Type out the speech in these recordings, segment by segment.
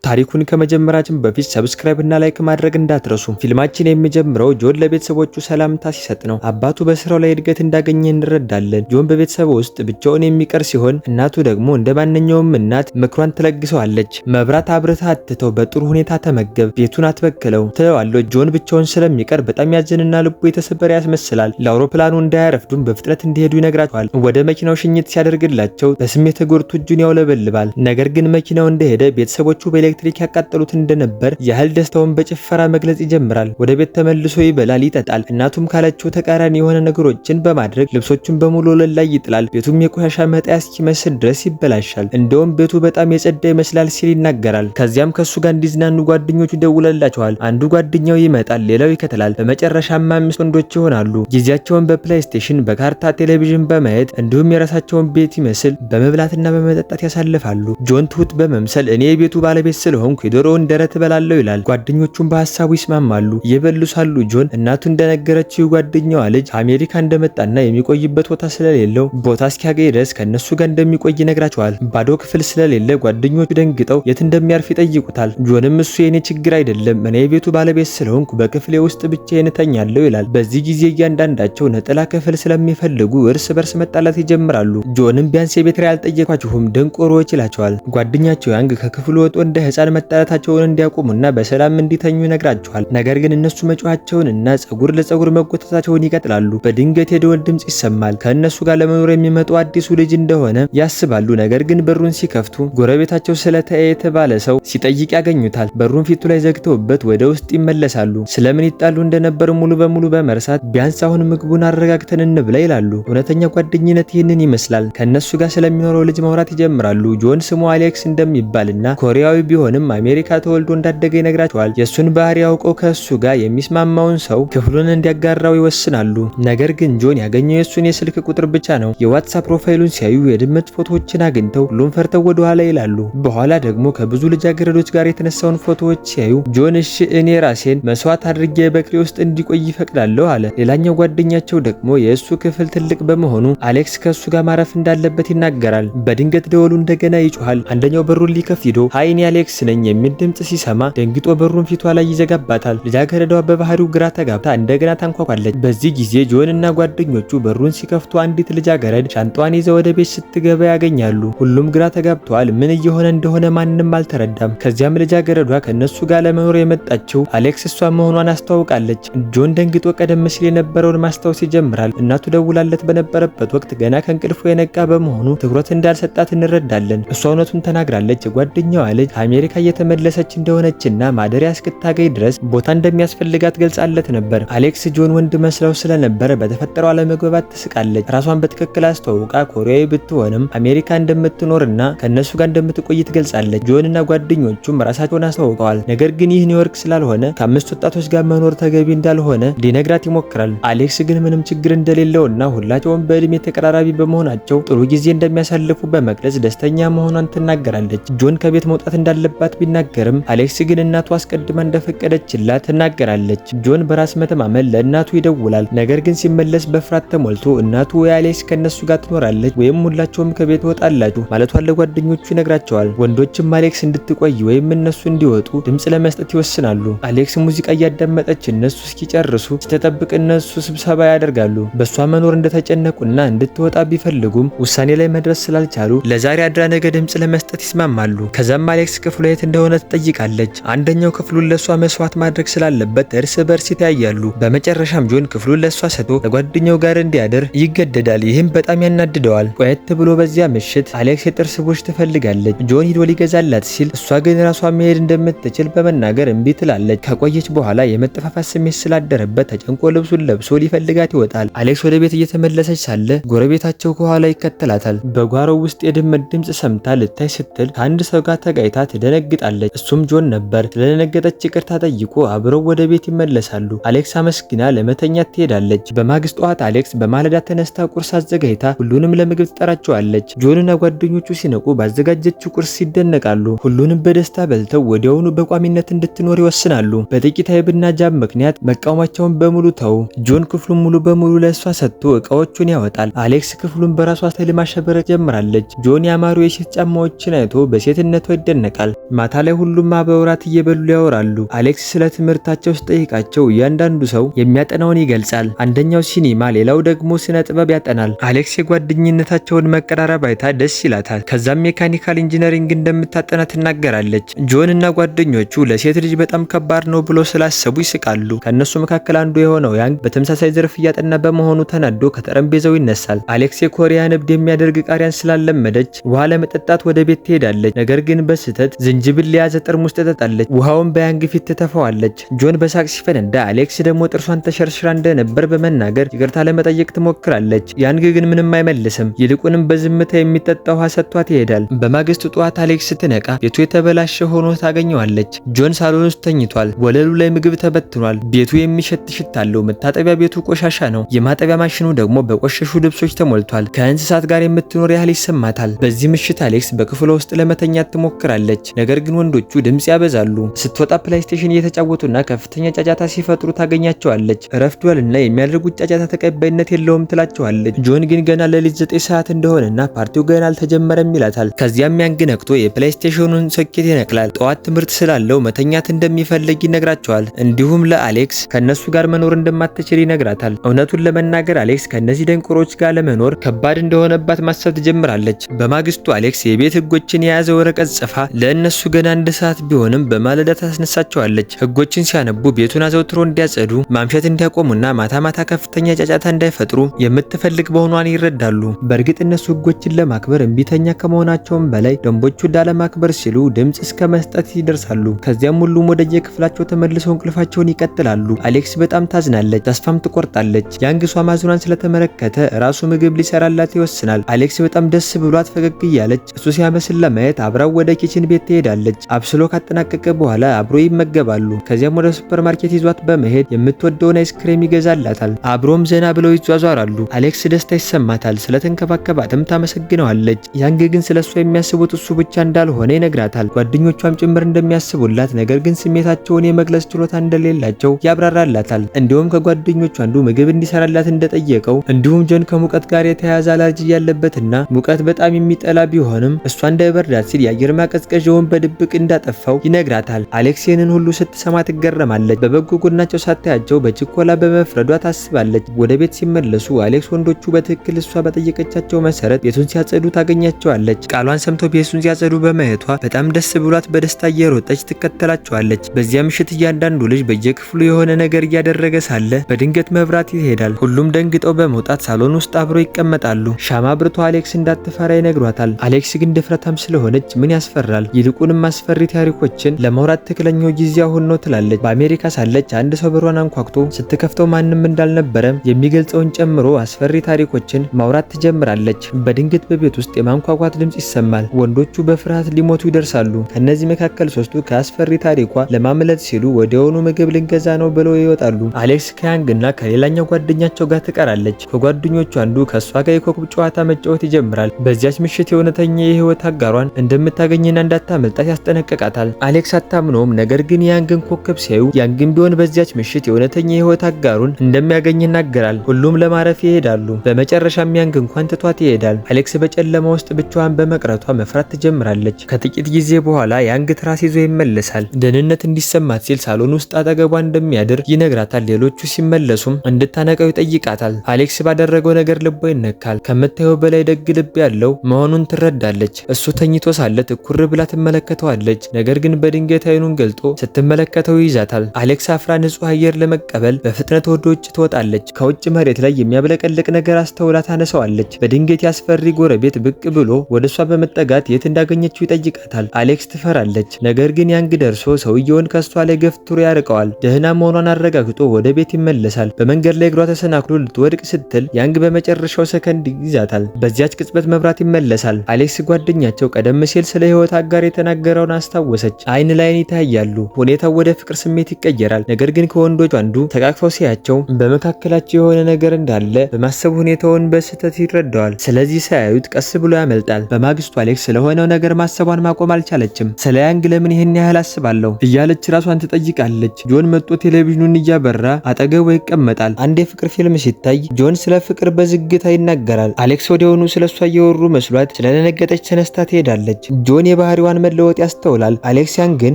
ታሪኩን ከመጀመራችን በፊት ሰብስክራይብ እና ላይክ ማድረግ እንዳትረሱ። ፊልማችን የሚጀምረው ጆን ለቤተሰቦቹ ሰላምታ ሲሰጥ ነው። አባቱ በስራው ላይ እድገት እንዳገኘ እንረዳለን። ጆን በቤተሰቡ ውስጥ ብቻውን የሚቀር ሲሆን እናቱ ደግሞ እንደ ማንኛውም እናት ምክሯን ትለግሰዋለች። መብራት አብርታ አትተው፣ በጥሩ ሁኔታ ተመገብ፣ ቤቱን አትበክለው ትለዋለች። ጆን ብቻውን ስለሚቀር በጣም ያዘንና ልቡ የተሰበረ ያስመስላል። ለአውሮፕላኑ እንዳያረፍዱም በፍጥነት እንዲሄዱ ይነግራቸዋል። ወደ መኪናው ሽኝት ሲያደርግላቸው በስሜት ተጎድቶ እጁን ያውለበልባል። ነገር ግን መኪናው እንደሄደ ቤተሰቦቹ ኤሌክትሪክ ያቃጠሉት እንደነበር ያህል ደስታውን በጭፈራ መግለጽ ይጀምራል። ወደ ቤት ተመልሶ ይበላል፣ ይጠጣል። እናቱም ካለችው ተቃራኒ የሆነ ነገሮችን በማድረግ ልብሶቹን በሙሉ ወለል ላይ ይጥላል። ቤቱም የቆሻሻ መጣያ እስኪመስል ድረስ ይበላሻል። እንደውም ቤቱ በጣም የጸዳ ይመስላል ሲል ይናገራል። ከዚያም ከሱ ጋር እንዲዝናኑ ጓደኞቹ ደውለላቸዋል። አንዱ ጓደኛው ይመጣል፣ ሌላው ይከተላል። በመጨረሻም 5 ወንዶች ይሆናሉ። ጊዜያቸውን በፕሌይስቴሽን፣ በካርታ ቴሌቪዥን በማየት እንዲሁም የራሳቸውን ቤት ይመስል በመብላትና በመጠጣት ያሳልፋሉ። ጆን ትሁት በመምሰል እኔ የቤቱ ባለቤት ስለሆንኩ የዶሮውን ደረት እበላለሁ ይላል። ጓደኞቹም በሐሳቡ ይስማማሉ። እየበሉ ሳሉ ጆን እናቱ እንደነገረችው ጓደኛዋ ልጅ አሜሪካ እንደመጣና የሚቆይበት ቦታ ስለሌለው ቦታ እስኪያገኝ ድረስ ከነሱ ጋር እንደሚቆይ ይነግራቸዋል። ባዶ ክፍል ስለሌለ ጓደኞቹ ደንግጠው የት እንደሚያርፍ ይጠይቁታል። ጆንም እሱ የኔ ችግር አይደለም፣ እኔ የቤቱ ባለቤት ስለሆንኩ በክፍሌ ውስጥ ብቻዬን እተኛለሁ ይላል። በዚህ ጊዜ እያንዳንዳቸው ነጠላ ክፍል ስለሚፈልጉ እርስ በርስ መጣላት ይጀምራሉ። ጆንም ቢያንስ የቤት ኪራይ አልጠየኳችሁም ደንቆሮዎች ይላቸዋል። ጓደኛቸው ያንግ ከክፍሉ ወጥቶ እንደ ህፃን መጣላታቸውን እንዲያቆሙና በሰላም እንዲተኙ ይነግራቸዋል። ነገር ግን እነሱ መጮኻቸውንና ጸጉር ለጸጉር መጎተታቸውን ይቀጥላሉ። በድንገት የደወል ድምጽ ይሰማል። ከእነሱ ጋር ለመኖር የሚመጣው አዲሱ ልጅ እንደሆነ ያስባሉ። ነገር ግን በሩን ሲከፍቱ ጎረቤታቸው ስለተየ የተባለ ሰው ሲጠይቅ ያገኙታል። በሩን ፊቱ ላይ ዘግተውበት ወደ ውስጥ ይመለሳሉ። ስለምን ይጣሉ እንደነበር ሙሉ በሙሉ በመርሳት ቢያንስ አሁን ምግቡን አረጋግተን እንብላ ይላሉ። እውነተኛ ጓደኝነት ይህንን ይመስላል። ከእነሱ ጋር ስለሚኖረው ልጅ ማውራት ይጀምራሉ። ጆን ስሙ አሌክስ እንደሚባልና ኮሪያዊ ቢሆንም አሜሪካ ተወልዶ እንዳደገ ይነግራቸዋል። የሱን ባህሪ ያውቀው ከሱ ጋር የሚስማማውን ሰው ክፍሉን እንዲያጋራው ይወስናሉ። ነገር ግን ጆን ያገኘው የሱን የስልክ ቁጥር ብቻ ነው። የዋትስአፕ ፕሮፋይሉን ሲያዩ የድመት ፎቶዎችን አግኝተው ሁሉም ፈርተው ወደ ኋላ ይላሉ። በኋላ ደግሞ ከብዙ ልጃገረዶች ጋር የተነሳውን ፎቶዎች ሲያዩ ጆን እሺ እኔ ራሴን መስዋዕት አድርጌ በክፍሌ ውስጥ እንዲቆይ ይፈቅዳለሁ አለ። ሌላኛው ጓደኛቸው ደግሞ የእሱ ክፍል ትልቅ በመሆኑ አሌክስ ከሱ ጋር ማረፍ እንዳለበት ይናገራል። በድንገት ደወሉ እንደገና ይጮሃል። አንደኛው በሩን ሊከፍት ሂዶ ሃይ እኔ አሌክስ ነኝ የሚል ድምጽ ሲሰማ ደንግጦ በሩን ፊቷ ላይ ይዘጋባታል። ልጃገረዷ በባህሪው ግራ ተጋብታ እንደገና ታንኳኳለች። በዚህ ጊዜ ጆን እና ጓደኞቹ በሩን ሲከፍቱ አንዲት ልጃገረድ ሻንጣዋን ይዘው ወደ ቤት ስትገባ ያገኛሉ። ሁሉም ግራ ተጋብተዋል። ምን እየሆነ እንደሆነ ማንም አልተረዳም። ከዚያም ልጃገረዷ ከነሱ ጋር ለመኖር የመጣችው አሌክስ እሷ መሆኗን አስተዋውቃለች። ጆን ደንግጦ ቀደም ሲል የነበረውን ማስታወስ ይጀምራል። እናቱ ደውላለት በነበረበት ወቅት ገና ከእንቅልፉ የነቃ በመሆኑ ትኩረት እንዳልሰጣት እንረዳለን። እሷ እውነቱን ተናግራለች። ጓደኛዋ ልጅ ከአሜሪካ እየተመለሰች እንደሆነችና ማደሪያ እስክታገኝ ድረስ ቦታ እንደሚያስፈልጋት ገልጻለት ነበር። አሌክስ ጆን ወንድ መስለው ስለነበረ በተፈጠረው አለመግባባት ትስቃለች። ራሷን በትክክል አስተዋውቃ ኮሪያዊ ብትሆንም አሜሪካ እንደምትኖርና ከነሱ ጋር እንደምትቆይ ትገልጻለች። ጆን እና ጓደኞቹም ራሳቸውን አስተዋውቀዋል። ነገር ግን ይህ ኒውዮርክ ስላልሆነ ከ5 ወጣቶች ጋር መኖር ተገቢ እንዳልሆነ ሊነግራት ይሞክራል። አሌክስ ግን ምንም ችግር እንደሌለውና ሁላቸውም በእድሜ ተቀራራቢ በመሆናቸው ጥሩ ጊዜ እንደሚያሳልፉ በመግለጽ ደስተኛ መሆኗን ትናገራለች። ጆን ከቤት መውጣት እንዳለባት ቢናገርም አሌክስ ግን እናቱ አስቀድማ እንደፈቀደችላት ትናገራለች። ጆን በራስ መተማመን ለእናቱ ይደውላል። ነገር ግን ሲመለስ በፍርሃት ተሞልቶ እናቱ ወይ አሌክስ ከነሱ ጋር ትኖራለች ወይም ሁላቸውም ከቤት ወጣላችሁ ማለቷን ለጓደኞቹ ይነግራቸዋል። ወንዶችም አሌክስ እንድትቆይ ወይም እነሱ እንዲወጡ ድምጽ ለመስጠት ይወስናሉ። አሌክስ ሙዚቃ እያዳመጠች እነሱ እስኪጨርሱ ስትጠብቅ እነሱ ስብሰባ ያደርጋሉ። በሷ መኖር እንደተጨነቁና እንድትወጣ ቢፈልጉም ውሳኔ ላይ መድረስ ስላልቻሉ ለዛሬ አድራ ነገ ድምጽ ለመስጠት ይስማማሉ። ከዛም አሌክስ ክፍሉ የት እንደሆነ ትጠይቃለች። አንደኛው ክፍሉን ለሷ መስዋዕት ማድረግ ስላለበት እርስ በርስ ይተያያሉ። በመጨረሻም ጆን ክፍሉን ለሷ ሰጥቶ ከጓደኛው ጋር እንዲያደር ይገደዳል። ይህም በጣም ያናድደዋል። ቆየት ብሎ በዚያ ምሽት አሌክስ የጥርስ ብሩሽ ትፈልጋለች። ጆን ሂዶ ሊገዛላት ሲል እሷ ግን ራሷ መሄድ እንደምትችል በመናገር እምቢ ትላለች። ከቆየች በኋላ የመጠፋፋት ስሜት ስላደረበት ተጨንቆ ልብሱን ለብሶ ሊፈልጋት ይወጣል። አሌክስ ወደ ቤት እየተመለሰች ሳለ ጎረቤታቸው ከኋላ ይከተላታል። በጓሮው ውስጥ የድመት ድምጽ ሰምታ ልታይ ስትል ከአንድ ሰው ጋር ተጋይታ ትደነግጣለች። እሱም ጆን ነበር። ስለደነገጠች ይቅርታ ጠይቆ አብረው ወደ ቤት ይመለሳሉ። አሌክስ አመስግና ለመተኛት ትሄዳለች። በማግስቱ ጠዋት አሌክስ በማለዳ ተነስታ ቁርስ አዘጋጅታ ሁሉንም ለምግብ ትጠራቸዋለች። ጆንና ጓደኞቹ ሲነቁ ባዘጋጀችው ቁርስ ይደነቃሉ። ሁሉንም በደስታ በልተው ወዲያውኑ በቋሚነት እንድትኖር ይወስናሉ። በጥቂት አይብና ጃም ምክንያት መቃወማቸውን በሙሉ ተው። ጆን ክፍሉን ሙሉ በሙሉ ለእሷ ሰጥቶ እቃዎቹን ያወጣል። አሌክስ ክፍሉን በራሷ ስታይል ማሸበረቅ ጀምራለች። ጆን ያማሩ የሴት ጫማዎችን አይቶ በሴትነቷ ይደነቃል። ማታ ላይ ሁሉም በወራት እየበሉ ያወራሉ። አሌክስ ስለ ትምህርታቸው ሲጠይቃቸው እያንዳንዱ ሰው የሚያጠናውን ይገልጻል። አንደኛው ሲኒማ፣ ሌላው ደግሞ ስነ ጥበብ ያጠናል። አሌክስ የጓደኝነታቸውን መቀራረብ አይታ ደስ ይላታል። ከዛም ሜካኒካል ኢንጂነሪንግ እንደምታጠና ትናገራለች። ጆን እና ጓደኞቹ ለሴት ልጅ በጣም ከባድ ነው ብሎ ስላሰቡ ይስቃሉ። ከእነሱ መካከል አንዱ የሆነው ያንግ በተመሳሳይ ዘርፍ እያጠና በመሆኑ ተናዶ ከጠረጴዛው ይነሳል። አሌክስ የኮሪያን እብድ የሚያደርግ ቃሪያን ስላለመደች ውሃ ለመጠጣት ወደ ቤት ትሄዳለች። ነገር ግን በስህተት ዝንጅብል የያዘ ጠርሙስ ትጠጣለች። ውሃውን በያንግ ፊት ትተፋዋለች። ጆን በሳቅ ሲፈነዳ፣ አሌክስ ደግሞ ጥርሷን ተሸርሽራ እንደነበር በመናገር ይቅርታ ለመጠየቅ ትሞክራለች። ያንግ ግን ምንም አይመልስም። ይልቁንም በዝምታ የሚጠጣ ውሃ ሰጥቷት ይሄዳል። በማግስቱ ጠዋት አሌክስ ስትነቃ ቤቱ የተበላሸ ሆኖ ታገኘዋለች። ጆን ሳሎን ውስጥ ተኝቷል። ወለሉ ላይ ምግብ ተበትኗል። ቤቱ የሚሸት ሽታ አለው። መታጠቢያ ቤቱ ቆሻሻ ነው። የማጠቢያ ማሽኑ ደግሞ በቆሸሹ ልብሶች ተሞልቷል። ከእንስሳት ጋር የምትኖር ያህል ይሰማታል። በዚህ ምሽት አሌክስ በክፍሏ ውስጥ ለመተኛት ትሞክራለች። ነገር ግን ወንዶቹ ድምጽ ያበዛሉ። ስትወጣ ፕሌይስቴሽን እየተጫወቱና ከፍተኛ ጫጫታ ሲፈጥሩ ታገኛቸዋለች። ረፍዷልና የሚያደርጉት ጫጫታ ተቀባይነት የለውም ትላቸዋለች። ጆን ግን ገና ሌሊት 9 ሰዓት እንደሆነና ፓርቲው ገና አልተጀመረም ይላታል። ከዚያም ያንግ ነቅቶ የፕሌይስቴሽኑን ሶኬት ይነቅላል። ጠዋት ትምህርት ስላለው መተኛት እንደሚፈልግ ይነግራቸዋል። እንዲሁም ለአሌክስ ከነሱ ጋር መኖር እንደማትችል ይነግራታል። እውነቱን ለመናገር አሌክስ ከነዚህ ደንቆሮች ጋር ለመኖር ከባድ እንደሆነባት ማሰብ ትጀምራለች። በማግስቱ አሌክስ የቤት ህጎችን የያዘ ወረቀት ጽፋ ለእነሱ ገና 1 ሰዓት ቢሆንም በማለዳ ታስነሳቸዋለች። ህጎችን ሲያነቡ ቤቱን አዘውትሮ እንዲያጸዱ፣ ማምሸት እንዲያቆሙና ማታ ማታ ከፍተኛ ጫጫታ እንዳይፈጥሩ የምትፈልግ መሆኗን ይረዳሉ። በእርግጥ እነሱ ህጎችን ለማክበር እምቢተኛ ከመሆናቸውም በላይ ደንቦቹን ላለማክበር ሲሉ ድምጽ እስከ መስጠት ይደርሳሉ። ከዚያም ሁሉም ወደየ ክፍላቸው ተመልሰው እንቅልፋቸውን ይቀጥላሉ። አሌክስ በጣም ታዝናለች፣ ተስፋም ትቆርጣለች። ያንግ እሷ ማዝኗን ስለተመለከተ ራሱ ምግብ ሊሰራላት ይወስናል። አሌክስ በጣም ደስ ብሏት ፈገግ እያለች እሱ ሲያመስል ለማየት አብራው ወደ ኪችን ቤት ትሄዳለች። አብስሎ ካጠናቀቀ በኋላ አብሮ ይመገባሉ። ከዚያም ወደ ሱፐርማርኬት ይዟት በመሄድ የምትወደውን አይስክሬም ይገዛላታል። አብሮም ዘና ብለው ይዟዟራሉ። አሌክስ ደስታ ይሰማታል። ስለተንከባከባትም ታመሰግነዋለች። ያንግ ግን ስለሷ የሚያስቡት እሱ ብቻ እንዳልሆነ ይነግራታል። ጓደኞቿም ጭምር እንደሚያስቡላት፣ ነገር ግን ስሜታቸውን የመግለጽ ችሎታ እንደሌላቸው ያብራራላታል። እንዲሁም ከጓደኞቹ አንዱ ምግብ እንዲሰራላት እንደጠየቀው፣ እንዲሁም ጆን ከሙቀት ጋር የተያያዘ አለርጂ ያለበትና ሙቀት በጣም የሚጠላ ቢሆንም እሷ እንዳይበርዳት ሲል የአየር ማቀዝቀዣውን በድብቅ እንዳጠፋው ይነግራታል። አሌክስ ይህንን ሁሉ ስትሰማ ትገረማለች። በበጎ ጎናቸው ሳታያቸው በችኮላ በመፍረዷ ታስባለች። ወደ ቤት ሲመለሱ አሌክስ ወንዶቹ በትክክል እሷ በጠየቀቻቸው መሰረት ቤቱን ሲያጸዱ ታገኛቸዋለች። ቃሏን ሰምተው ቤቱን ሲያጸዱ በማየቷ በጣም ደስ ብሏት በደስታ እየሮጠች ትከተላቸዋለች። በዚያ ምሽት እያንዳንዱ ልጅ በየክፍሉ የሆነ ነገር እያደረገ ሳለ በድንገት መብራት ይሄዳል። ሁሉም ደንግጠው በመውጣት ሳሎን ውስጥ አብረው ይቀመጣሉ። ሻማ ብርቶ አሌክስ እንዳትፈራ ይነግሯታል። አሌክስ ግን ድፍረታም ስለሆነች ምን ያስፈራል፣ ይልቁንም አስፈሪ ታሪኮችን ለማውራት ትክክለኛው ጊዜ አሁን ነው ትላለች። በአሜሪካ ሳለች አንድ ሰው በሯን አንኳኩቶ ስትከፍተው ማንም እንዳልነበረም የሚገልጸውን ጨምሮ አስፈሪ ታሪኮችን ማውራት ትጀምራለች። በድንገት በቤት ውስጥ የማንኳኳት ድምጽ ይሰማል። ወንዶቹ በፍርሃት ሊሞቱ ይደርሳሉ። ከነዚህ መካከል 3ቱ ከአስፈሪ ታሪኳ ለማምለጥ ሲሉ ወዲያውኑ ምግብ ልንገዛ ነው ብለው ይወጣሉ። አሌክስ ከያንግና ከሌላኛው ጓደኛቸው ጋር ትቀራለች። ከጓደኞቹ አንዱ ከሷ ጋር የኮከብ ጨዋታ መጫወት ይጀምራል። በዚያች ምሽት የእውነተኛ የህይወት አጋሯን እንደምታገኝና እንዳታመልጣት ያስጠነቅቃታል። አሌክስ አታምነውም። ነገር ግን ያንግን ኮከብ ሲያዩ ያንግን ቢሆን በዚያች ምሽት የእውነተኛ የህይወት አጋሩን እንደሚያገኝ ይናገራል። ሁሉም ለማረፍ ይሄዳሉ። በመጨረሻም ያንግ እንኳን ትቷት ይሄዳል። አሌክስ በጨለማ ውስጥ ብቻዋን በመቅረቷ መፍራት ትጀምራለች። ከጥቂት ጊዜ በኋላ ያንግ ትራስ ይዞ ይመለሳል። ደህንነት እንዲሰማት ሲል ሳሎን ውስጥ አጠገቧ እንደሚያድር ይነግራታል። ሌሎቹ ሲመለሱም እንድታነቀው ይጠይቃታል። አሌክስ ባደረገው ነገር ልቧ ይነካል። ከምታየው በላይ ደግ ልብ ያለው መሆኑን ትረዳለች። እሱ ተኝቶ ሳለ ትኩር ብላ ትመለከተዋለች። ነገር ግን በድንገት አይኑን ገልጦ ስትመለከተው ይይዛታል። አሌክስ አፍራ ንጹህ አየር ለመቀበል በፍጥነት ወደ ውጭ ትወጣለች። ከውጭ መሬት ላይ የሚያብለቀልቅ ነገር አስተውላ ታነሳዋለች። በድንገት ያስፈሪ ጎረቤት ብቅ ብሎ ወደ እሷ በመጠጋት የት እንዳገኘችው ይጠይቃታል። አሌክስ ትፈራለች። ነገር ግን ያንግ ደርሶ ሰውየውን ከሷ ላይ ገፍትሮ ያርቀዋል። ደህና መሆኗን አረጋግጦ ወደ ቤት ይመለሳል። በመንገድ ላይ እግሯ ተሰናክሎ ልትወድቅ ስትል ያንግ በመጨረሻው ሰከንድ ይዛታል። በዚያች ቅጽበት መብራት ይመለሳል። አሌክስ ጓደኛቸው ቀደም ሲል ስለ ህይወት አጋር የተናገረውን አስታወሰች። አይን ላይን ይታያሉ። ሁኔታው ወደ ፍቅር ስሜት ይቀየራል። ነገር ግን ከወንዶች አንዱ ተቃቅፈው ሲያቸው በመካከላቸው የሆነ ነገር እንዳለ በማሰብ ሁኔታውን በስህተት ይረዳዋል። ስለዚህ ሳያዩት ቀስ ብሎ ያመልጣል። በማግስቱ አሌክስ ስለሆነው ነገር ማሰቧን ማቆም አልቻለችም። ስለ ያንግ ለምን ይህን ያህል አስባለሁ እያለች ራሷን ትጠይቃለች። ጆን መጥቶ ቴሌቪዥኑን እያበራ አጠገቡ ይቀመጣል። አንድ የፍቅር ፊልም ሲታይ ጆን ስለ ፍቅር በዝግታ ይናገራል። አሌክስ ወዲያውኑ ስለሷ እየወሩ መስሏት ስለደነገጠች ተነስታ ትሄዳለች። ጆን የባህሪዋን መለወጥ ያስተውላል። አሌክስ ያንግን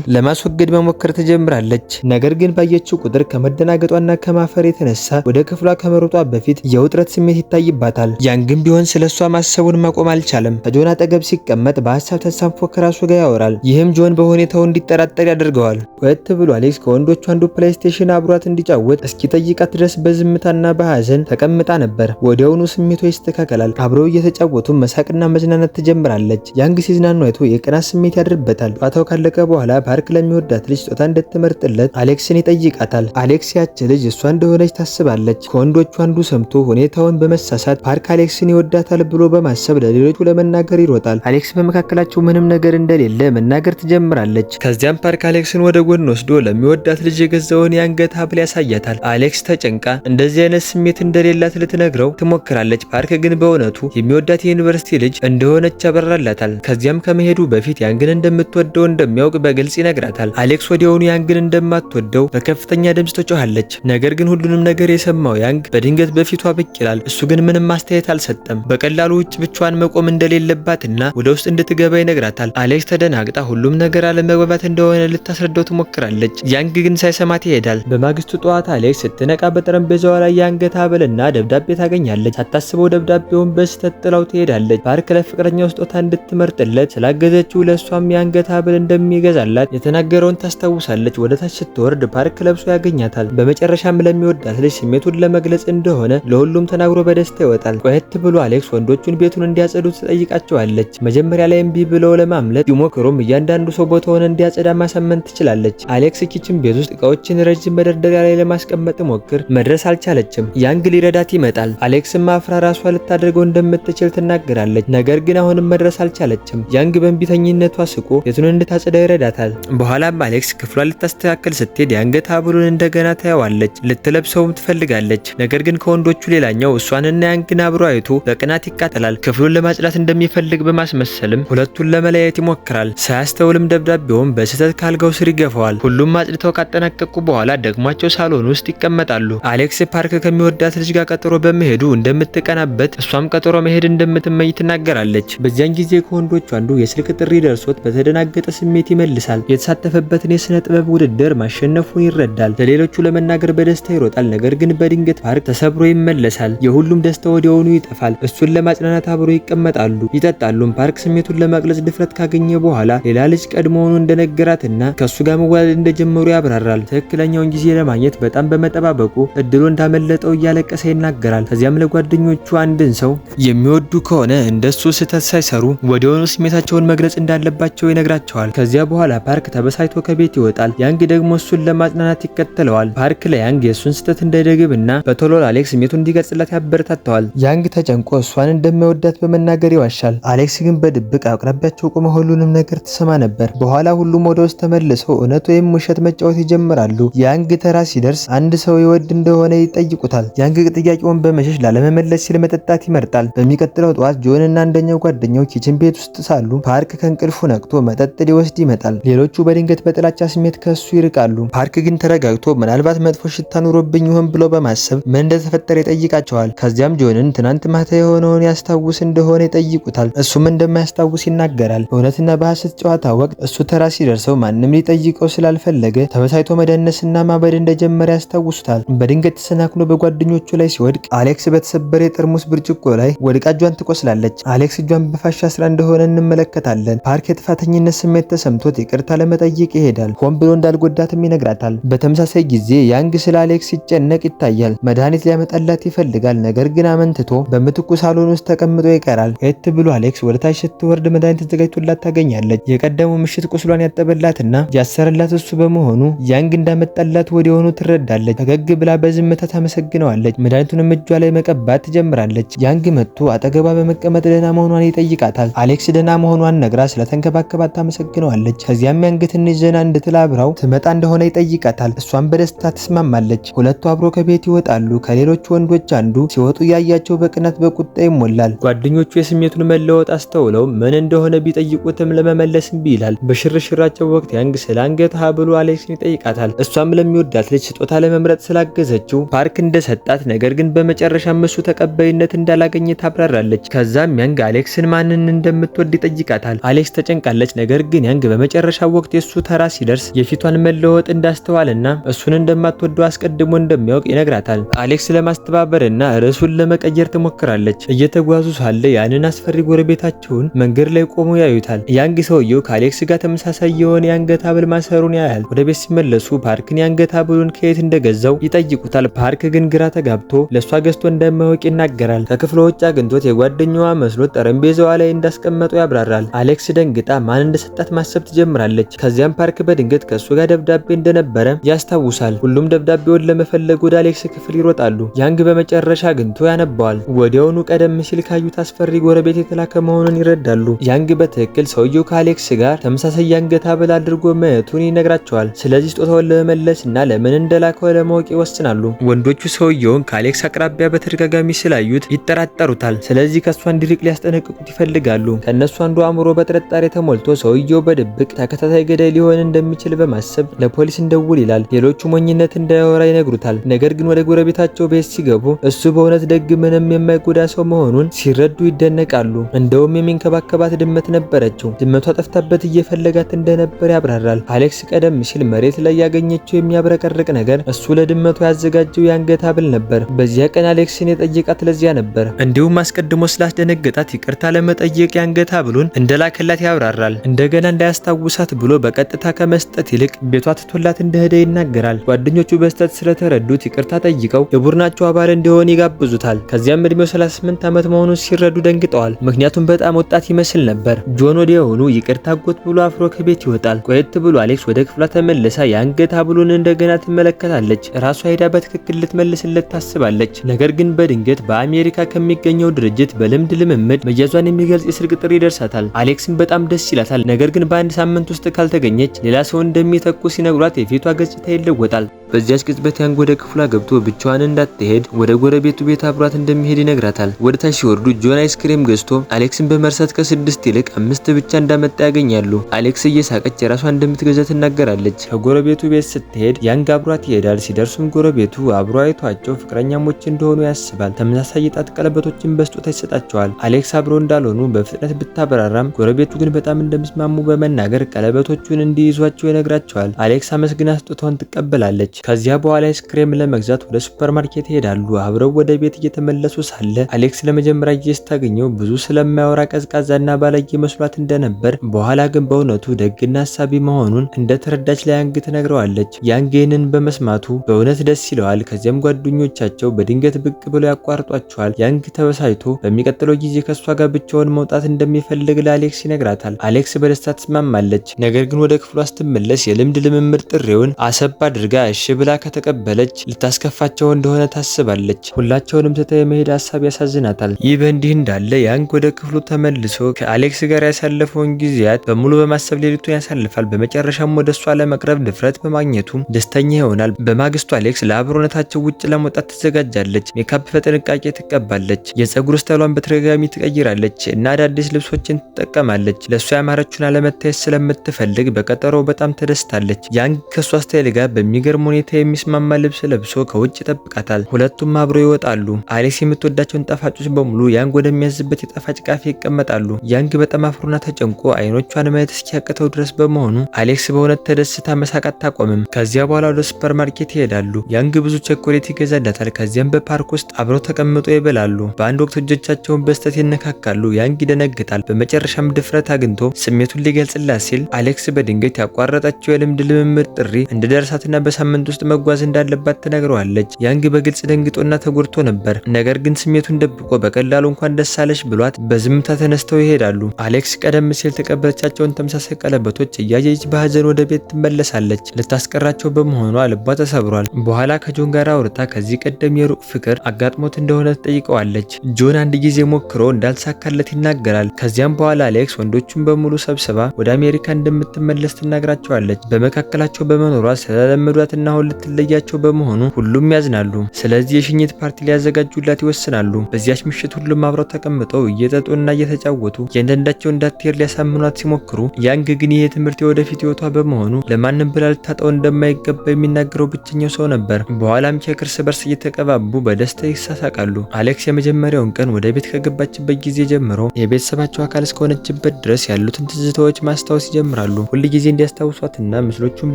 ለማስወገድ መሞከር ትጀምራለች። ነገር ግን ባየችው ቁጥር ከመደናገጧና ከማፈር የተነሳ ወደ ክፍሏ ከመሮጧ በፊት የውጥረት ስሜት ይታይባታል። ያንግን ቢሆን ስለሷ ማሰቡን ማቆም አልቻለም። ከጆን አጠገብ ሲቀመጥ በሀሳብ ተንሳፎ ከራሱ ጋር ያወራል። ይህም ጆን በሁኔታው እንዲጠራጠር ያደርገዋል። ቆየት ብሎ አሌክስ ከወንዶቹ አንዱ ፕሌይስቴሽን አብሯት እንዲጫወት እስኪጠይቃት ድረስ በዝምታና በሐዘን ተቀምጣ ነበር። ወዲያውኑ ስሜቷ ይስተካከላል። አብረው እየተጫወቱ መሳቅና መዝናናት ትጀምራለች። ያንግ ሲዝናኑ አይቶ የቅናት ስሜት ያድርበታል። ጨዋታው ካለቀ በኋላ ፓርክ ለሚወዳት ልጅ ስጦታ እንድትመርጥለት አሌክስን ይጠይቃታል። አሌክስ ያች ልጅ እሷ እንደሆነች ታስባለች። ከወንዶቹ አንዱ ሰምቶ ሁኔታውን በመሳሳት ፓርክ አሌክስን ይወዳታል ብሎ በማሰብ ለሌሎቹ ለመናገር ይሮጣል። አሌክስ በመካከላቸው ምንም ነገር እንደሌለ መናገር ትጀምራለች። ከዚያም ፓርክ አሌክስን ወደ ጎን ወስዶ ለሚወዳት ልጅ የገዛውን የአንገት ሐብል ያሳያታል። አሌክስ ተጨንቃ እንደዚህ አይነት ስሜት እንደሌላት ልትነግረው ትሞክራለች። ፓርክ ግን በእውነቱ የሚወዳት የዩኒቨርሲቲ ልጅ እንደሆነች ያበራላታል። ከዚያም ከመሄዱ በፊት ያንግን እንደምትወደው እንደሚያውቅ በግልጽ ይነግራታል። አሌክስ ወዲያውኑ ያንግን እንደማትወደው በከፍተኛ ድምፅ ትጮኻለች። ነገር ግን ሁሉንም ነገር የሰማው ያንግ በድንገት በፊቷ ብቅ ይላል። እሱ ግን ምንም ማስተያየት አልሰጠም። በቀላሉ ውጭ ብቻዋን መቆም እንደሌለባትና ወደ ውስጥ እንድትገባ ይነግራታል። አሌክስ ተደናግጣ ሁሉም ነገር አለመግባባት እንደሆነ ልታስረዳው ትሞክራለች። ያንግ ግን ሳይሰማት ይሄዳል። በማግስቱ ጠዋት አሌክስ ስትነቃ በጠረጴዛዋ ላይ የአንገት ሐብልና ደብዳቤ ታገኛለች። ሳታስበው ደብዳቤውን በስህተት ጥላው ትሄዳለች። ፓርክ ለፍቅረኛው ስጦታ እንድትመርጥለት ስላገዘችው ለእሷም የአንገት ሐብል እንደሚገዛላት የተናገረውን ታስታውሳለች። ወደ ታች ስትወርድ ፓርክ ለብሶ ያገኛታል። በመጨረሻም ለሚወዳት ልጅ ስሜቱን ለመግለጽ እንደሆነ ለሁሉም ተናግሮ በደስታ ይወጣል። ቆየት ብሎ አሌክስ ወንዶቹን ቤቱን እንዲያጸዱ ትጠይቃቸዋለች። መጀመሪያ ላይ እምቢ ብለው ለማምለጥ ቢሞክሩም እያንዳንዱ ሰው ቦታውን እንዲያጸዳ ማሳመን ትችላለች። አሌክስ ኪችን ቤት ውስጥ እቃዎችን ረጅም መደርደሪያ ላይ ለማስቀመጥ ሞክር መድረስ አልቻለችም። ያንግ ሊረዳት ይመጣል። አሌክስም አፍራ ራሷ ልታደርገው እንደምትችል ትናገራለች። ነገር ግን አሁንም መድረስ አልቻለችም። ያንግ በእንቢተኝነቷ ስቆ ቤቱን እንድታጸዳ ይረዳታል። በኋላም አሌክስ ክፍሏን ልታስተካከል ስትሄድ የአንገት ሐብሉን እንደገና ታየዋለች። ልትለብሰውም ትፈልጋለች። ነገር ግን ከወንዶቹ ሌላኛው እሷንና ያንግን አብሮ አይቶ በቅናት ይቃጠላል። ክፍሉን ለማጽዳት እንደሚፈልግ በማስመሰልም ሁለቱን ለመለያየት ይሞክራል። ሳያስተውልም ደብዳቤውን በስህተት ካልጋው ስር ይገፋዋል። ሁሉም አጽድተው ካጠናቀቁ በኋላ ደግሟቸው ሳሎን ውስጥ ይቀመጣሉ። አሌክስ ፓርክ ከሚወዳት ልጅ ጋር ቀጠሮ በመሄዱ እንደምትቀናበት እሷም ቀጠሮ መሄድ እንደምትመኝ ትናገራለች። በዚያን ጊዜ ከወንዶቹ አንዱ የስልክ ጥሪ ደርሶት በተደናገጠ ስሜት ይመልሳል። የተሳተፈበትን የስነ ጥበብ ውድድር ማሸነፉን ይረዳል። ለሌሎቹ ለመናገር በደስታ ይሮጣል። ነገር ግን በድንገት ፓርክ ተሰብሮ ይመለሳል። የሁሉም ደስታ ወዲያውኑ ይጠፋል። እሱን ለማጽናናት አብሮ ይቀመጣሉ፣ ይጠጣሉም። ፓርክ ስሜቱን ለመግለጽ ድፍረት ካገኘ በኋላ ሌላ ልጅ ቀድሞውኑ እንደነገራትና ከሱ ጋር መዋደድ እንደጀመሩ ያብራራል። ትክክለኛውን ጊዜ ለማግኘት በጣም በመጠባበቁ እድሉ እንዳመለጠው እያለቀሰ ይናገራል። ከዚያም ለጓደኞቹ አንድን ሰው የሚወዱ ከሆነ እንደሱ ስህተት ሳይሰሩ ወዲያውኑ ስሜታቸውን መግለጽ እንዳለባቸው ይነግራቸዋል። ከዚያ በኋላ ፓርክ ተበሳጭቶ ከቤት ይወጣል። ያንግ ደግሞ እሱን ለማጽናናት ይከተለዋል። ፓርክ ለያንግ የእሱን ስህተት እንዳይደግምና በቶሎ አሌክስ ስሜቱን እንዲገልጽላት ያበረታተዋል። ያንግ ተጨንቆ እሷን እንደማይወዳት በመናገር ይዋሻል። አሌክስ ግን በድብቅ አቅራቢያቸው ቆመ ሁሉንም ነገር ትሰማ ነበር። በኋላ ሁሉም ወደ ውስጥ ተመልሰው እውነት ወይም ውሸት መጫወት ይጀምራሉ። ያንግ ተራ ሲደርስ አንድ ሰው ይወድ እንደሆነ ይጠይቁታል። ያንግ ጥያቄውን በመሸሽ ላለመመለስ ሲል መጠጣት ይመርጣል። በሚቀጥለው ጠዋት ጆን እና አንደኛው ጓደኛው ኪችን ቤት ውስጥ ሳሉ ፓርክ ከእንቅልፉ ነቅቶ መጠጥ ሊወስድ ይመጣል። ሌሎቹ በድንገት በጥላቻ ስሜት ከሱ ይርቃሉ። ፓርክ ግን ተረጋግቶ ምናልባት መጥፎ ሽታ ኑሮብኝ ይሆን ብሎ በማሰብ ምን እንደተፈጠረ ይጠይቃቸዋል። ከዚያም ጆንን ትናንት ማታ የሆነውን ያስታውስ እንደሆነ ይጠይቁታል። እሱም እንደማያስታውስ ይናገራል። እውነትና በሐሰት ጨዋታ ወቅት እሱ ተራ ሲደርሰው ማንም ሊጠይቀው ስላልፈለገ ተበሳይቶ መደነስና ማበድ እንደጀመረ ያስታውሱታል። በድንገት ተሰናክሎ በጓደኞቹ ላይ ሲወድቅ አሌክስ በተሰበረ የጠርሙስ ብርጭቆ ላይ ወድቃ እጇን ትቆስላለች። አሌክስ እጇን በፋሻ ስራ እንደሆነ እንመለከታለን። ፓርክ የጥፋተኝነት ስሜት ተሰምቶት ይቅርታ ለመጠየቅ ይሄዳል። ሆን ብሎ እንዳልጎዳትም ይነግራታል። በተመሳሳይ ጊዜ ያንግ ስለ አሌክስ ሲጨነቅ ይታያል። መድኃኒት ሊያመጣላት ይፈልጋል። ነገር ግን አመንትቶ በምትኩ ሳሎን ውስጥ ተቀምጦ ይቀራል። የት ብሎ አሌክስ ወደ ታች ስትወርድ መድኃኒት ተዘጋጅቶላት ታገኛለች። የቀደመው ምሽት ቁስሏን ያጠበላትና ያሰረላት እሱ በመሆኑ ያንግ እንዳመጣላት ወዲያውኑ ትረዳለች። ፈገግ ብላ በዝምታ ታመሰግነዋለች። መድኃኒቱንም እጇ ላይ መቀባት ትጀምራለች። ያንግ መጥቶ አጠገቧ በመቀመጥ ደህና መሆኗን ይጠይቃታል። አሌክስ ደህና መሆኗን ነግራ ስለተንከባከባት ታመሰግነዋለች። ከዚያም ያንግ ትንሽ ዘና እንድትል አብራው ትመጣ እንደሆነ ይጠይቃታል። እሷም በደስታ ትስማማለች። ሁለቱ አብሮ ከቤት ይወጣሉ። ከሌሎች ወንዶች አንዱ ሲወጡ ያያቸው በቅናት በቁጣ ይሞላል። ጓደኞቹ የስሜቱን መለወጥ አስተውለው ምን እንደሆነ ቢጠይቁትም ለመመለስ እምቢ ይላል። በሽርሽራቸው ወቅት ያንግ ስለ አንገት ሐብሉ አሌክስን ይጠይቃታል። እሷም ለሚወዳት ልጅ ስጦታ ለመምረጥ ስላገዘችው ፓርክ እንደሰጣት፣ ነገር ግን በመጨረሻም እሱ ተቀባይነት እንዳላገኘ ታብራራለች። ከዛም ያንግ አሌክስን ማንን እንደምትወድ ይጠይቃታል። አሌክስ ተጨንቃ ትጠብቃለች። ነገር ግን ያንግ በመጨረሻው ወቅት የሱ ተራ ሲደርስ የፊቷን መለወጥ እንዳስተዋልና እሱን እንደማትወደው አስቀድሞ እንደሚያውቅ ይነግራታል። አሌክስ ለማስተባበርና ርዕሱን ለመቀየር ትሞክራለች። እየተጓዙ ሳለ ያንን አስፈሪ ጎረቤታቸውን መንገድ ላይ ቆሞ ያዩታል። ያንግ ሰውየው ከአሌክስ ጋር ተመሳሳይ የሆነ የአንገት ሐብል ማሰሩን ያያል። ወደ ቤት ሲመለሱ ፓርክን የአንገት ሐብሉን ከየት እንደገዛው ይጠይቁታል። ፓርክ ግን ግራ ተጋብቶ ለሷ ገዝቶ እንደማያውቅ ይናገራል። ከክፍሉ ውጭ አግኝቶት የጓደኛዋ መስሎት ጠረጴዛዋ ላይ እንዳስቀመጠው ያብራራል። አሌክስ ደንግጣ ማን እንደሰጣት ማሰብ ትጀምራለች። ከዚያም ፓርክ በድንገት ከሱ ጋር ደብዳቤ እንደነበረ ያስታውሳል። ሁሉም ደብዳቤውን ለመፈለግ ወደ አሌክስ ክፍል ይሮጣሉ። ያንግ በመጨረሻ አግኝቶ ያነባዋል። ወዲያውኑ ቀደም ሲል ካዩት አስፈሪ ጎረቤት የተላከ መሆኑን ይረዳሉ። ያንግ በትክክል ሰውየው ከአሌክስ ጋር ተመሳሳይ የአንገት ሐብል አድርጎ ማየቱን ይነግራቸዋል። ስለዚህ ስጦታውን ለመመለስና ለምን እንደላከው ለማወቅ ይወስናሉ። ወንዶቹ ሰውየውን ከአሌክስ አቅራቢያ በተደጋጋሚ ስላዩት ይጠራጠሩታል። ስለዚህ ከሷ እንዲርቅ ሊያስጠነቅቁት ይፈልጋሉ። ከነሱ አንዱ አእምሮ በጥርጣሬ ተሞልቶ ሰውየው በድብቅ ተከታታይ ገዳይ ሊሆን እንደሚችል በማሰብ ለፖሊስ እንደውል ይላል። ሌሎቹ ሞኝነት እንዳያወራ ይነግሩታል። ነገር ግን ወደ ጎረቤታቸው ቤት ሲገቡ እሱ በእውነት ደግ ምንም የማይጎዳ ሰው መሆኑን ሲረዱ ይደነቃሉ። እንደውም የሚንከባከባት ድመት ነበረችው። ድመቷ ጠፍታበት እየፈለጋት እንደነበር ያብራራል። አሌክስ ቀደም ሲል መሬት ላይ ያገኘችው የሚያብረቀርቅ ነገር እሱ ለድመቷ ያዘጋጀው የአንገት ሐብል ነበር። በዚያ ቀን አሌክስን የጠየቃት ለዚያ ነበር። እንዲሁም አስቀድሞ ስላስደነገጣት ይቅርታ ለመጠየቅ የአንገት ሐብሉን እንደላከላት ያብራራል። እንደገና እንዳያስታውሳት ብሎ በቀጥታ ከመስጠት ይልቅ ቤቷ ትቶላት እንደሄደ ይናገራል። ጓደኞቹ በስተት ስለተረዱት ይቅርታ ጠይቀው የቡድናቸው አባል እንዲሆን ይጋብዙታል። ከዚያም እድሜው 38 ዓመት መሆኑን ሲረዱ ደንግጠዋል። ምክንያቱም በጣም ወጣት ይመስል ነበር። ጆን ወዲያውኑ ይቅርታ አጎት ብሎ አፍሮ ከቤት ይወጣል። ቆየት ብሎ አሌክስ ወደ ክፍሏ ተመልሳ የአንገት ሐብሉን እንደገና ትመለከታለች። ራሷ ሄዳ በትክክል ልትመልስለት ታስባለች። ነገር ግን በድንገት በአሜሪካ ከሚገኘው ድርጅት በልምድ ልምምድ መያዟን የሚገልጽ የስልክ ጥሪ ይደርሳታል። አሌክስም በጣም ደስ ይላታል። ነገር ግን በአንድ ሳምንት ውስጥ ካልተገኘች ሌላ ሰው እንደሚተኩ ሲነግሯት የፊቷ ገጽታ ይለወጣል። በዚያች ቅጽበት ያንግ ወደ ክፍሏ ገብቶ ብቻዋን እንዳትሄድ ወደ ጎረቤቱ ቤት አብሯት እንደሚሄድ ይነግራታል። ወደ ታች ሲወርዱ ጆን አይስክሬም ገዝቶ አሌክስን በመርሳት ከ6 ይልቅ 5 ብቻ እንዳመጣ ያገኛሉ። አሌክስ እየሳቀች የራሷ እንደምትገዛ ትናገራለች። ከጎረቤቱ ቤት ስትሄድ ያንግ አብሯት ይሄዳል። ሲደርሱም ጎረቤቱ አብሮ አይቷቸው ፍቅረኛሞች እንደሆኑ ያስባል። ተመሳሳይ የጣት ቀለበቶችን በስጦታ ይሰጣቸዋል። አሌክስ አብሮ እንዳልሆኑ በፍጥነት ብታበራራም ጎረቤቱ ግን በጣም እንደሚስማሙ በመናገር ቀለበቶቹን እንዲይዟቸው ይነግራቸዋል። አሌክስ አመስግና ስጦታውን ትቀበላለች። ከዚያ በኋላ አይስክሬም ለመግዛት ወደ ሱፐርማርኬት ይሄዳሉ። አብረው ወደ ቤት እየተመለሱ ሳለ አሌክስ ለመጀመሪያ ጊዜ ስታገኘው ብዙ ስለማያወራ ቀዝቃዛና ባለጌ መስሏት እንደነበር፣ በኋላ ግን በእውነቱ ደግና አሳቢ መሆኑን እንደተረዳች ለያንግ ትነግረዋለች። ያንግ ይህንን በመስማቱ በእውነት ደስ ይለዋል። ከዚያም ጓደኞቻቸው በድንገት ብቅ ብለው ያቋርጧቸዋል። ያንግ ተበሳጭቶ በሚቀጥለው ጊዜ ከሷ ጋር ብቻውን መውጣት እንደሚፈልግ ለአሌክስ ይነግራታል። አሌክስ በደስታ ትስማማለች። ነገር ግን ወደ ክፍሏ ስትመለስ የልምድ ልምምድ ጥሪውን አሰብ አድርጋ እሺ ብላ ከተቀበለች ልታስከፋቸው እንደሆነ ታስባለች። ሁላቸውንም ትታ የመሄድ ሀሳብ ያሳዝናታል። ይህ በእንዲህ እንዳለ ያንግ ወደ ክፍሉ ተመልሶ ከአሌክስ ጋር ያሳለፈውን ጊዜያት በሙሉ በማሰብ ሌሊቱን ያሳልፋል። በመጨረሻም ወደ እሷ ለመቅረብ ድፍረት በማግኘቱ ደስተኛ ይሆናል። በማግስቱ አሌክስ ለአብሮነታቸው ውጭ ለመውጣት ትዘጋጃለች። ሜካፕ በጥንቃቄ ትቀባለች። የፀጉር ስታይሏን በተደጋጋሚ ትቀይራለች እና አዳዲስ ልብሶችን ትጠቀማለች። ለእሷ ያማረችውን አለመታየት ስለምትፈልግ በቀጠሮ በጣም ተደስታለች። ያንግ ከእሷ ስታይል ጋር በሚገርም ሁኔታ የሚስማማ ልብስ ለብሶ ከውጭ ይጠብቃታል። ሁለቱም አብሮ ይወጣሉ። አሌክስ የምትወዳቸውን ጣፋጮች በሙሉ ያንግ ወደሚያዝበት የጣፋጭ ካፌ ይቀመጣሉ። ያንግ በጣም አፍሮና ተጨንቆ አይኖቿን ማየት እስኪያቅተው ድረስ በመሆኑ አሌክስ በእውነት ተደስታ መሳቅ አታቆምም። ከዚያ በኋላ ወደ ሱፐርማርኬት ይሄዳሉ። ያንግ ብዙ ቸኮሌት ይገዛላታል። ከዚያም በፓርክ ውስጥ አብረው ተቀምጦ ይበላሉ። በአንድ ወቅት እጆቻቸውን በስተት ይነካካሉ። ያንግ ይደነግጣል። በመጨረሻም ድፍረት አግኝቶ ስሜቱን ሊገልጽላት ሲል አሌክስ በድንገት ያቋረጠችው የልምድ ልምምድ ጥሪ እንደደረሳትና በሳምንት ውስጥ መጓዝ እንዳለባት ትነግረዋለች። ያንግ በግልጽ ደንግጦና ተጎድቶ ነበር። ነገር ግን ስሜቱን ደብቆ በቀላሉ እንኳን ደስ አለሽ ብሏት በዝምታ ተነስተው ይሄዳሉ። አሌክስ ቀደም ሲል ተቀበለቻቸውን ተመሳሳይ ቀለበቶች እያየች በሀዘን ወደ ቤት ትመለሳለች። ልታስቀራቸው በመሆኗ ልቧ ተሰብሯል። በኋላ ከጆን ጋር አውርታ ከዚህ ቀደም የሩቅ ፍቅር አጋጥሞት እንደሆነ ትጠይቀዋለች። ጆን አንድ ጊዜ ሞክሮ እንዳልሳካለት ይናገራል። ከዚያም በኋላ አሌክስ ወንዶቹን በሙሉ ሰብስባ ወደ አሜሪካ እንደምትመለስ ትናግራቸዋለች። በመካከላቸው በመኖሯ ስለለመዷትና አሁን ልትለያቸው በመሆኑ ሁሉም ያዝናሉ። ስለዚህ የሽኝት ፓርቲ ሊያዘጋጁላት ይወስናሉ። በዚያች ምሽት ሁሉም አብረው ተቀምጠው እየጠጡና እየተጫወቱ እያንዳንዳቸው እንዳትሄድ ሊያሳምኗት ሲሞክሩ ያንግ ግን ይሄ ትምህርት የወደፊት ህይወቷ በመሆኑ ለማንም ብላ ልታጣው እንደማይገባ የሚናገረው ብቸኛው ሰው ነበር። በኋላም ኬክ እርስ በርስ እየተቀባቡ በደስታ ይሳሳቃሉ። አሌክስ የመጀመሪያውን ቀን ወደ ቤት ከገባችበት ጊዜ ጀምሮ የቤተሰባቸው አካል እስከሆነችበት ድረስ ያሉትን ትዝታዎች ማስታወስ ይጀምራሉ። ሁል ጊዜ እንዲያስታውሷትና ምስሎቹን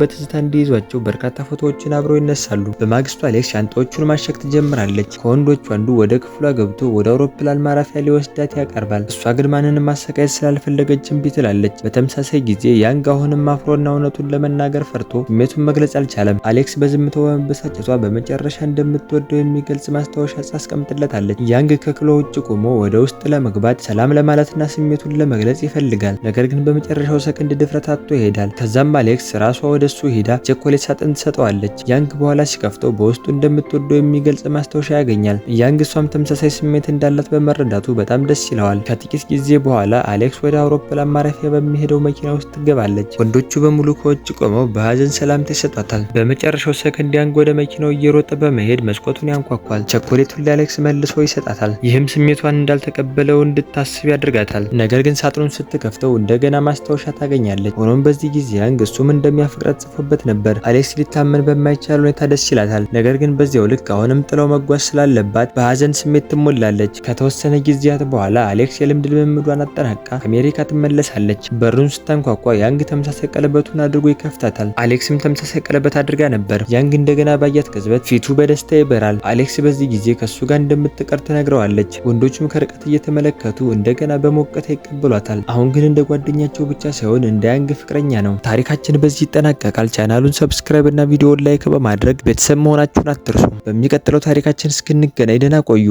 በትዝታ እንዲይዟቸው በርካታ ፎቶዎችን አብረው ይነሳሉ። በማግስቱ አሌክስ ሻንጣዎቹን ማሸግ ትጀምራለች። ከወንዶቹ አንዱ ወደ ክፍሏ ገብቶ ወደ አውሮፕላን ማረፊያ ሊወስዳት ያቀርባል። እሷ ግን ማንንም ማሰቃየት ስላልፈለገች እምቢ ትላለች። በተመሳሳይ ጊዜ ያንግ አሁንም አፍሮና እውነቱን ለመናገር ፈርቶ ስሜቱን መግለጽ አልቻለም። አሌክስ በዝምታው በመበሳጨቷ በመጨረሻ እንደምትወደው የሚገልጽ ማስታወሻ አስቀምጥለታለች። ያንግ ከክፍሉ ውጭ ቆሞ ወደ ውስጥ ለመግባት ሰላም ለማለትና ስሜቱን ለመግለጽ ይፈልጋል። ነገር ግን በመጨረሻው ሰከንድ ድፍረት አጥቶ ይሄዳል። ከዛም አሌክስ ራሷ ወደሱ ሄዳ ቸኮሌት ሳጥን ትሰጠዋለች። ያንግ በኋላ ሲከፍተው በውስጡ እንደምትወደው የሚገልጽ ማስታወሻ ያገኛል። ያንግ እሷም ተመሳሳይ ስሜት እንዳላት በመረዳቱ በጣም ደስ ይለዋል። ከጥቂት ጊዜ በኋላ አሌክስ ወደ አውሮፕላን ማረፊያ በሚሄደው መኪና ውስጥ ትገባለች። ወንዶቹ በሙሉ ከውጭ ቆመው በሀዘን ሰላምታ ይሰጧታል። በመጨረሻው ሰከንድ ያንግ ወደ መኪናው እየሮጠ በመሄድ መስኮቱን ያንኳኳል። ቸኮሌቱን ለአሌክስ መልሶ ይሰጣታል። ይህም ስሜቷን እንዳልተቀበለው እንድታስብ ያደርጋታል። ነገር ግን ሳጥኑን ስትከፍተው እንደገና ማስታወሻ ታገኛለች። ሆኖም በዚህ ጊዜ ያንግ እሱም እንደሚያፈቅራት ጽፎበት ነበር። አሌክስ ሊታመን በማይቻል ሁኔታ ደስ ይላታል። ነገር ግን በዚያው ልክ አሁንም ጥለው መጓዝ ስላለባት በሀዘን ስሜት ትሞላለች። ከተወሰነ ጊዜያት በኋላ አሌክስ የልምድ ልምምዷን አጠናቃ ከአሜሪካ ትመለሳለች። በሩን ስታንኳኳ ያንግ ተመሳሳይ ቀለበቱን አድርጎ ይከፍታታል። አሌክስም ተመሳሳይ ቀለበት አድርጋ ነበር። ያንግ እንደገና ባያት ቅጽበት ፊቱ በደስታ ይበራል። አሌክስ በዚህ ጊዜ ከሱ ጋር እንደምትቀር ትነግረዋለች። ወንዶቹም ከርቀት እየተመለከቱ እንደገና በሞቀታ ይቀበሏታል። አሁን ግን እንደ ጓደኛቸው ብቻ ሳይሆን እንደ ያንግ ፍቅረኛ ነው። ታሪካችን በዚህ ይጠናቀቃል። ቻናሉን ሰብስክራይብ እና ቪዲዮውን ላይክ በማድረግ ቤተሰብ መሆናችሁን አትርሱ። በሚቀጥለው ታሪካችን እስክንገናኝ ደህና ቆዩ።